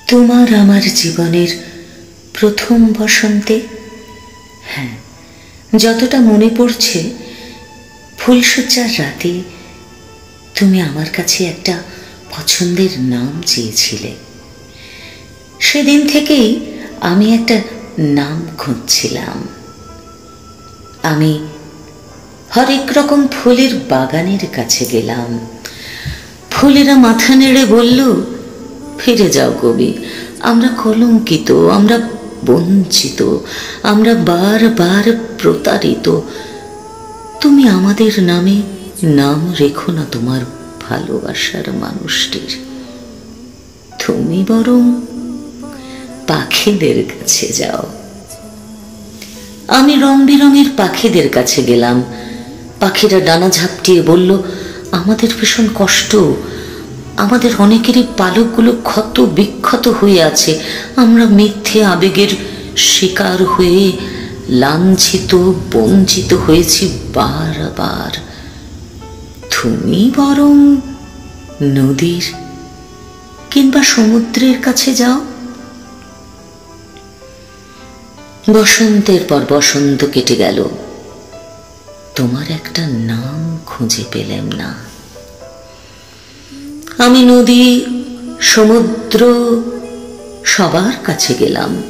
তোমার আমার জীবনের প্রথম বসন্তে, হ্যাঁ, যতটা মনে পড়ছে, ফুলশয্যার রাতে তুমি আমার কাছে একটা পছন্দের নাম চেয়েছিলে। সেদিন থেকেই আমি একটা নাম খুঁজছিলাম। আমি হরেক রকম ফুলের বাগানের কাছে গেলাম। ফুলেরা মাথা নেড়ে বলল, ফিরে যাও কবি, আমরা কলঙ্কিত, আমরা বঞ্চিত, আমরা বারবার প্রতারিত। তুমি আমাদের নামে নাম রেখো না তোমার ভালোবাসার মানুষটির। তুমি বরং পাখিদের কাছে যাও। আমি রং বেরঙের পাখিদের কাছে গেলাম। পাখিরা ডানা ঝাপটিয়ে বলল, আমাদের ভীষণ কষ্ট, আমাদের অনেকেরই পালকগুলো ক্ষত বিক্ষত হয়ে আছে, আমরা মিথ্যে আবেগের শিকার হয়ে লাঞ্ছিত বঞ্চিত হয়েছি বারবার। তুমি বরং নদীর কিংবা সমুদ্রের কাছে যাও। বসন্তের পর বসন্ত কেটে গেল, তোমার একটা নাম খুঁজে পেলাম না। আমি নদী, সমুদ্র সবার কাছে গেলাম।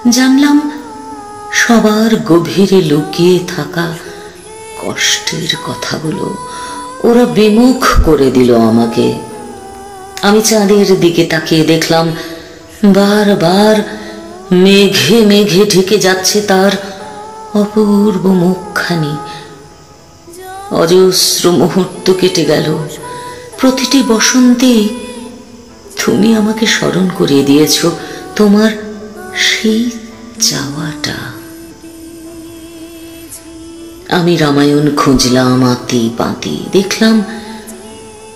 জানলাম সবার গভীরে লুকিয়ে থাকা কষ্টের কথাগুলো। ওরা বিমুখ করে দিল আমাকে। আমি চাঁদের দিকে তাকিয়ে দেখলাম বারবার মেঘে মেঘে ঢেকে যাচ্ছে তার অপূর্ব মুখখানি। অজস্র মুহূর্ত কেটে গেল। প্রতিটি বসন্তে তুমি আমাকে স্মরণ করিয়ে দিয়েছ তোমার সেই চাওয়াটা। আমি রামায়ণ খুঁজলাম আতি পাতি। দেখলাম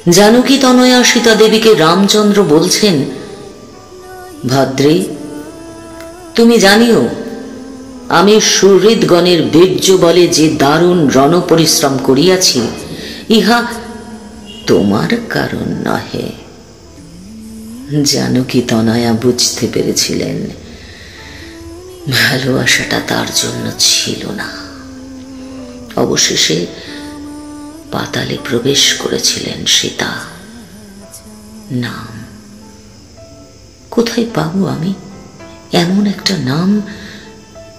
জানকী তনয়া সীতা দেবীকে রামচন্দ্র বলছেন, ভদ্রে, তুমি জানিও আমি সুহৃদগণের বীর্য বলে যে দারুণ রণ পরিশ্রম করিয়াছি, ইহা তোমার কারণ নহে। জানকী তনয়া বুঝতে পেরেছিলেন ভালোবাসাটা তার জন্য ছিল না। অবশেষে পাতালে প্রবেশ করেছিলেন সীতা। নাম কোথায় পাবো আমি? এমন একটা নাম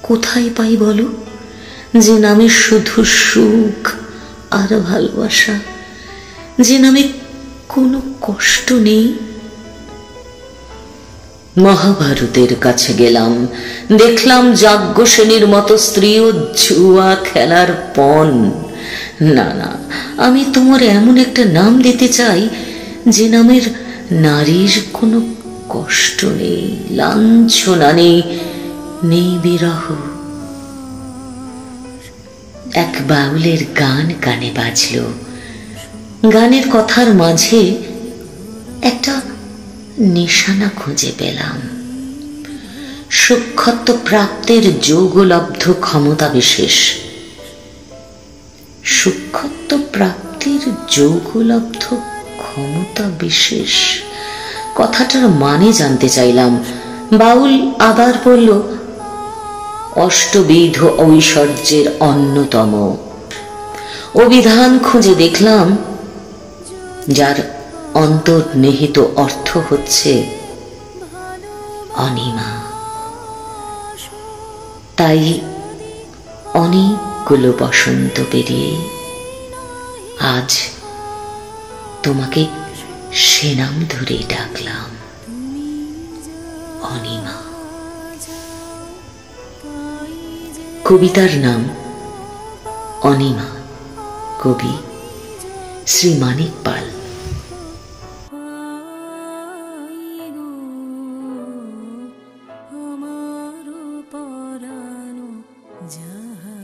কোথায় পাই বলো, যে নামে শুধু সুখ আর ভালোবাসা, যে নামে কোনো কষ্ট নেই। মহাভারতের কাছে গেলাম। দেখলাম যাজ্ঞসেনীর মতো স্ত্রীও জুয়া খেলার পণ। না না, আমি তোমার এমন একটা নাম দিতে চাই যে নামের নারীর কোনো কষ্ট নেই, লাঞ্ছনা নেই, নেই বিরহ। এক বাউলের গান কানে বাজল। গানের কথার মাঝে একটা নিশানা খুঁজে পেলাম। সূক্ষ্মত্ব প্রাপ্তের যোগলব্ধ ক্ষমতা বিশেষ। সূক্ষ্মত্ব প্রাপ্তির যোগলব্ধ ক্ষমতা বিশেষ কথাটার মানে জানতে চাইলাম। বাউল আবার বলল, অষ্টবিধ ঐশ্বর্যের অন্যতম। অভিধান খুঁজে দেখলাম যার অন্তর্নিহিত অর্থ হচ্ছে অনিমা। তাই অনেকগুলো বসন্ত পেরিয়ে আজ তোমাকে সে নাম ধরে ডাকলাম, অনিমা। কবিতার নাম অনিমা, কবি শ্রী মানিক পাল। আমার পরানো যাহা